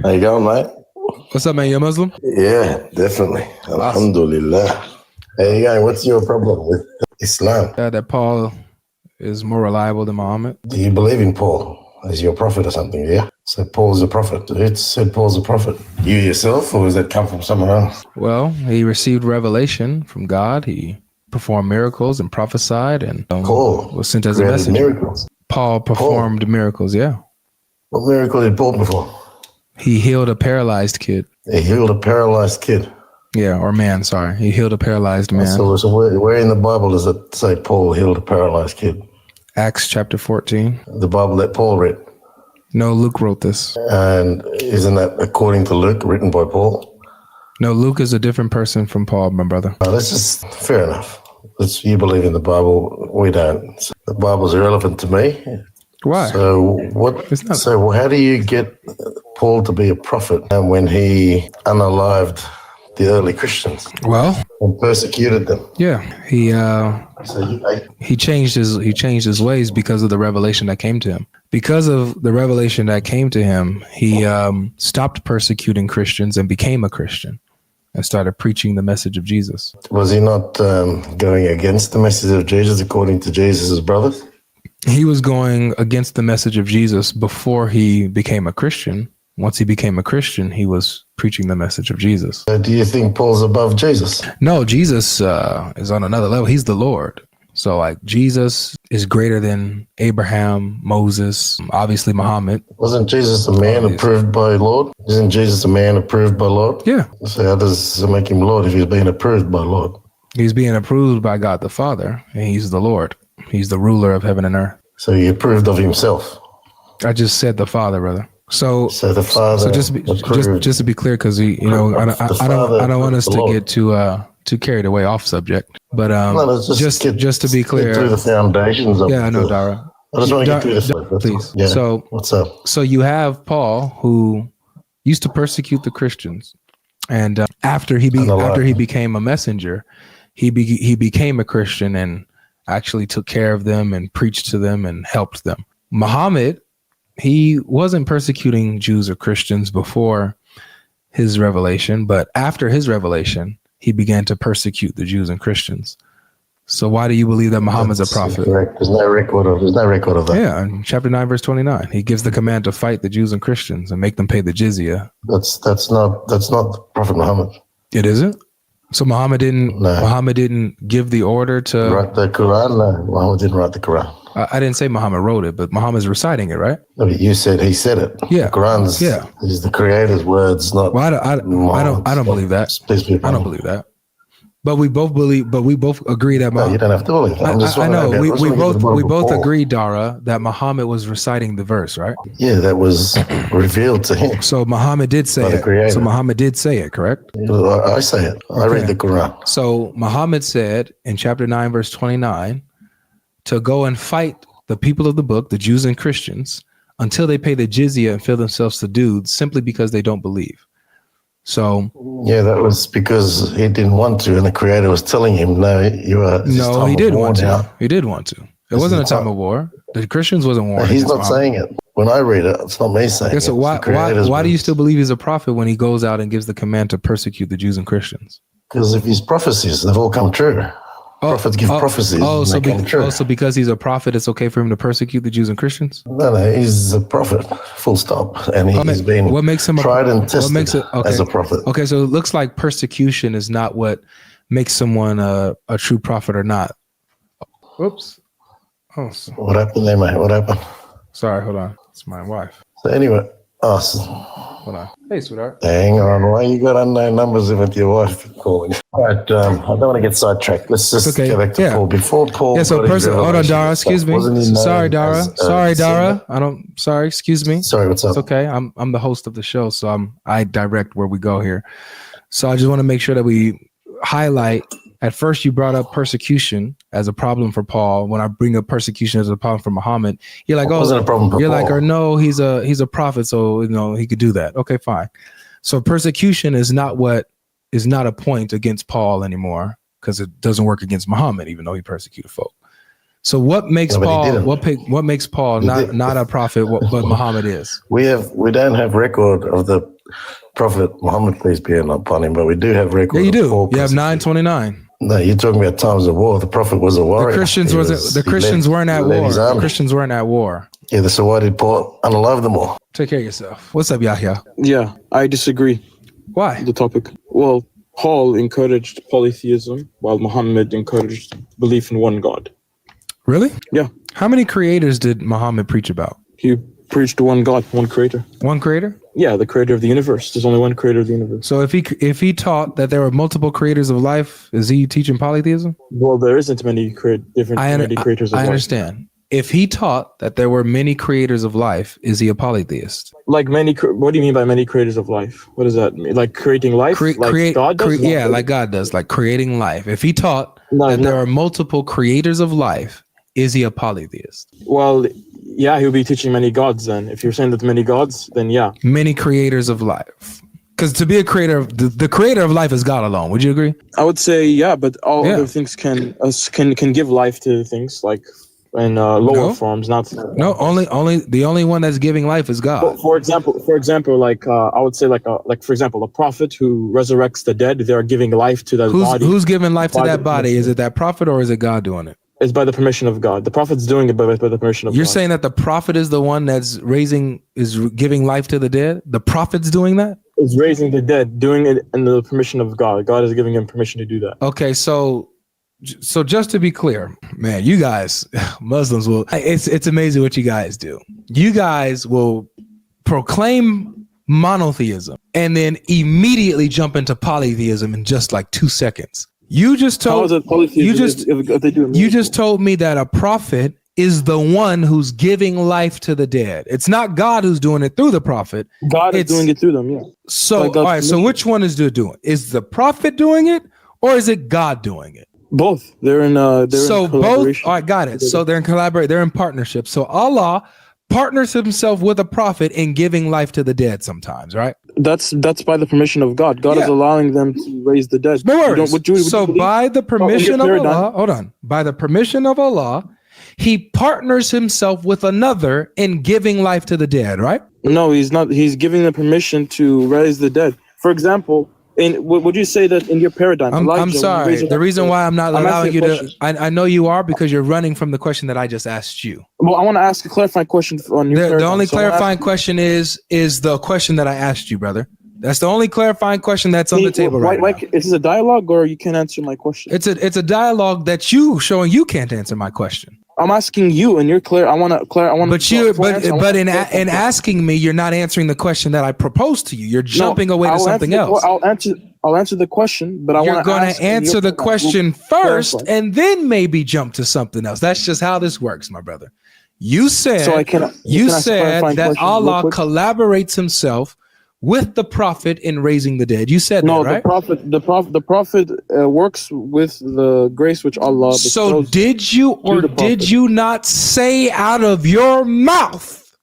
How you going, mate? What's up, man? You a Muslim? Yeah, definitely. Alhamdulillah. How you going? What's your problem with Islam? That Paul is more reliable than Muhammad. Do you believe in Paul as your prophet or something? Yeah. So Paul's a prophet. It said Paul's a prophet. You yourself, or does that come from someone else? Well, he received revelation from God. He performed miracles and prophesied, and Paul was sent as a messenger. Miracles. Paul performed miracles. Yeah. What miracle did Paul perform? He healed a paralyzed kid. He healed a paralyzed kid. Yeah, or man. Sorry, he healed a paralyzed man. So where in the Bible does it say Paul healed a paralyzed kid? Acts chapter 14. The Bible that Paul read. No, Luke wrote this. And isn't that according to Luke, written by Paul? No, Luke is a different person from Paul, my brother. That's just fair enough. You believe in the Bible, we don't. So the Bible's irrelevant to me. Why? So how do you get Paul to be a prophet when he unalived the early Christians? Well, and persecuted them. Yeah, he changed his ways because of the revelation that came to him. Because of the revelation that came to him, he stopped persecuting Christians and became a Christian and started preaching the message of Jesus. Was he not going against the message of Jesus according to Jesus' brothers? He was going against the message of Jesus before he became a Christian. Once he became a Christian, he was preaching the message of Jesus. Do you think Paul's above Jesus? No, Jesus is on another level. He's the Lord. So like Jesus is greater than Abraham, Moses, obviously Muhammad. Wasn't Jesus a man approved by Lord? Isn't Jesus a man approved by Lord? Yeah. So how does it make him Lord if he's being approved by Lord? He's being approved by God the Father, and he's the Lord. He's the ruler of heaven and earth. So he approved of himself? I just said the Father, brother. So the Father. So just to be clear, because I don't want us to get too carried away off subject. But just to be clear, through the foundations of I know, Dara. I just want to get through the please. Yeah. So what's up? So you have Paul, who used to persecute the Christians, and after he became a messenger, he became a Christian and actually took care of them and preached to them and helped them. Muhammad, he wasn't persecuting Jews or Christians before his revelation, but after his revelation, he began to persecute the Jews and Christians. So why do you believe that Muhammad's a prophet? Correct. There's no record of that. Yeah, in chapter 9, verse 29, he gives the command to fight the Jews and Christians and make them pay the jizya. That's not Prophet Muhammad. It isn't? So Muhammad didn't give the order to write the Quran? No, Muhammad didn't write the Quran. I didn't say Muhammad wrote it, but Muhammad's reciting it, right? No, but you said he said it. Yeah. The Quran's is the Creator's words, not. Well, I don't believe that. I don't believe that. But we both agree that you don't have to believe that. I know. We both agree, Dara, that Muhammad was reciting the verse, right? Yeah, that was revealed to him. So Muhammad did say it. So Muhammad did say it, correct? I say it. I read the Quran. So Muhammad said in chapter 9, verse 29, to go and fight the people of the book, the Jews and Christians, until they pay the jizya and feel themselves subdued, simply because they don't believe. So yeah, that was because he didn't want to, and the Creator was telling him, "No, you are." No, he did want to. He did want to. It wasn't a time of war. The Christians wasn't warring. He's not saying it. When I read it, it's not me saying it. So why do you still believe he's a prophet when he goes out and gives the command to persecute the Jews and Christians? Because of his prophecies, they've all come true. Prophets give prophecies. So because he's a prophet, it's okay for him to persecute the Jews and Christians? No, he's a prophet, full stop. And he's been tried and tested as a prophet. Okay, so it looks like persecution is not what makes someone a true prophet or not. Whoops. Oh, what happened there, mate? What happened? Sorry, hold on. It's my wife. So anyway, hold on. Hey, sweetheart. Hang on. Why you got unknown numbers with your wife calling? All right, I don't want to get sidetracked. Let's just go back to Paul. Before Paul, hold on, Dara. Excuse me. Sorry, Dara. Sorry, excuse me. Sorry, what's up? It's okay. I'm the host of the show, so I direct where we go here. So I just want to make sure that we highlight. At first, you brought up persecution as a problem for Paul. When I bring up persecution as a problem for Muhammad, you're like, wasn't a problem for you're Paul. Like, or no, he's a prophet, so he could do that. Okay, fine. So persecution is not a point against Paul anymore, because it doesn't work against Muhammad, even though he persecuted folk. So what makes No, but he Paul? didn't. What makes Paul not a prophet? But Muhammad is. We don't have record of the Prophet Muhammad, peace be upon him, but we do have record. Yeah, you of do. Paul You have 929. No, you're talking about times of war. The Prophet was a warrior. The Christians weren't at war. The Christians weren't at war. Yeah, so why did Paul unalive them all? Take care of yourself. What's up, Yahya? Yeah, I disagree. Why? The topic. Well, Paul encouraged polytheism, while Muhammad encouraged belief in one God. Really? Yeah. How many creators did Muhammad preach about? He preached one God, one creator. One creator? Yeah, the creator of the universe. There's only one creator of the universe. So if he taught that there were multiple creators of life, is he teaching polytheism? Well, there isn't many creators of life. I understand. If he taught that there were many creators of life, is he a polytheist? Like many, what do you mean by many creators of life? What does that mean? Like creating life? Like God does? Yeah, like God does, like creating life. If he taught there are multiple creators of life, is he a polytheist? Well, yeah, he would be teaching many gods then. If you're saying that many gods, then yeah. Many creators of life. Because to be a creator, the creator of life is God alone. Would you agree? I would say yeah, but all other things can give life to things like in lower forms, not only the only one that's giving life is God. Well, for example, like I would say like for example, a prophet who resurrects the dead, they are giving life to that body. Who's giving life to that body? Is it that prophet or is it God doing it? It's by the permission of God. The prophet's doing it by the permission of God. You're saying that the prophet is the one that's giving life to the dead? The prophet's doing that? Is raising the dead, doing it in the permission of God. God is giving him permission to do that. Okay, so just to be clear, man, you guys, Muslims will, it's amazing what you guys do. You guys will proclaim monotheism and then immediately jump into polytheism in just like 2 seconds. You just told me that a prophet is the one who's giving life to the dead. It's not God who's doing it through the prophet. God is doing it through them, yeah. So, all right, so which one is doing it? Is the prophet doing it or is it God doing it? Both. They're in both. All right, got it. So they're in collaborate. They're in partnership. So Allah partners himself with a prophet in giving life to the dead sometimes, right? That's by the permission of God. God is allowing them to raise the dead. No worries. By the permission of Allah, hold on. By the permission of Allah, he partners himself with another in giving life to the dead, right? No, he's not. He's giving the permission to raise the dead. For example, would you say that in your paradigm? I'm sorry. The reason why I'm not allowing you to, I know you are because you're running from the question that I just asked you. Well, I want to ask a clarifying question on your paradigm. The only clarifying question is the question that I asked you, brother. That's the only clarifying question that's on the table right now. Is this a dialogue or you can't answer my question? It's a dialogue that you showing you can't answer my question. I'm asking you, and you're clear. But in asking me, you're not answering the question that I proposed to you. You're jumping away to something else. I'll answer the question, but you're going to answer the question first, and then maybe jump to something else. That's just how this works, my brother. You said that Allah collaborates Himself with the prophet in raising the dead. You said that, right? The prophet works with the grace which Allah bestows. So did you or did you not say out of your mouth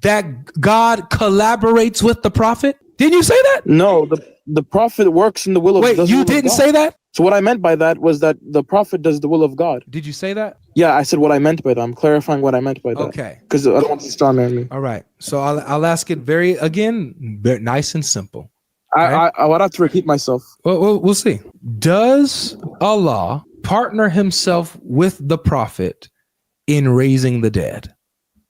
that God collaborates with the prophet? Didn't you say that? No, the prophet works in the will of God. Wait, you didn't say that? So what I meant by that was that the prophet does the will of God. Did you say that? Yeah, I said what I meant by that. I'm clarifying what I meant by that. Okay. Because I don't want to strawman me. All right. So I'll ask it very nice and simple. I would have to repeat myself. Well, we'll see. Does Allah partner Himself with the prophet in raising the dead?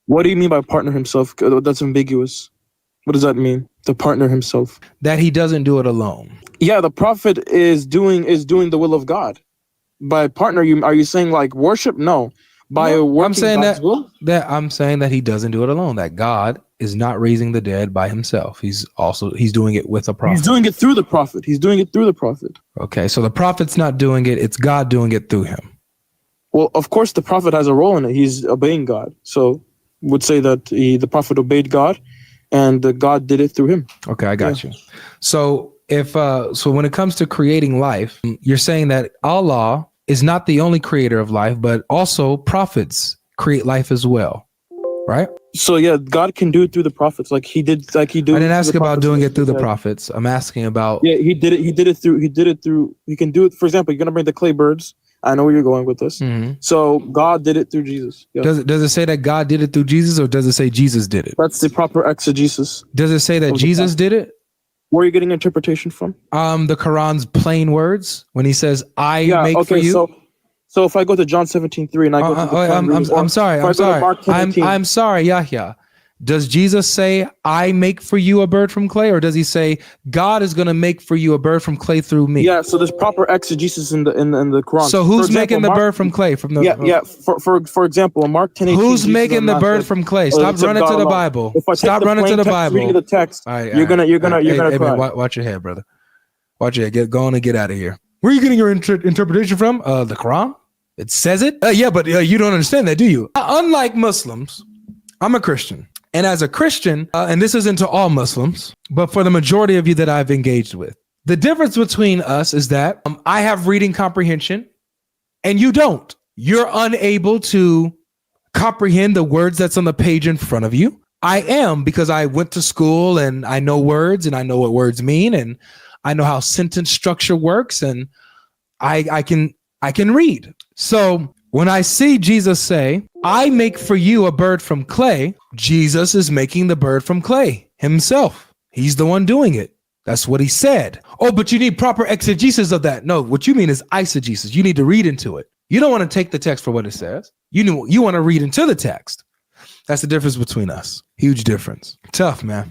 What do you mean by partner Himself? That's ambiguous. What does that mean? To partner Himself? That He doesn't do it alone. Yeah, the prophet is doing the will of God. By partner, are you saying like worship? No. I'm saying that He doesn't do it alone. That God is not raising the dead by Himself. He's doing it with a prophet. He's doing it through the prophet. Okay, so the prophet's not doing it. It's God doing it through him. Well, of course, the prophet has a role in it. He's obeying God. So would say that the prophet obeyed God, and God did it through him. Okay, I got you. So when it comes to creating life, you're saying that Allah is not the only creator of life, but also prophets create life as well, right? So yeah, God can do it through the prophets, like he did. I didn't ask about doing it through the prophets. I'm asking about. Yeah, he did it through. He can do it. For example, you're gonna bring the clay birds. I know where you're going with this. So God did it through Jesus. Yeah. Does it say that God did it through Jesus, or does it say Jesus did it? That's the proper exegesis. Does it say that Jesus did it? Where are you getting interpretation from? The Quran's plain words when he says, "I make for you." So if I go to John 17:3 and I go to the I'm sorry, Yahya. Does Jesus say, "I make for you a bird from clay," or does he say, "God is going to make for you a bird from clay through me"? Yeah. So there's proper exegesis in the Quran. So who's making the bird from clay? From the For example, in Mark 10:18, who's making the bird from clay? Stop running to the Bible. Stop running to the Bible. Reading the text, you're gonna cry. Watch your head, brother. Watch your head. Go on and get out of here. Where are you getting your interpretation from? The Quran. It says it. But you don't understand that, do you? Unlike Muslims, I'm a Christian. And as a Christian, and this isn't to all Muslims, but for the majority of you that I've engaged with, the difference between us is that I have reading comprehension and you don't. You're unable to comprehend the words that's on the page in front of you. I am, because I went to school and I know words and I know what words mean and I know how sentence structure works and I can read. So when I see Jesus say, "I make for you a bird from clay," Jesus is making the bird from clay himself. He's the one doing it. That's what he said. Oh, but you need proper exegesis of that. No, what you mean is eisegesis. You need to read into it. You don't want to take the text for what it says. You want to read into the text. That's the difference between us. Huge difference. Tough, man.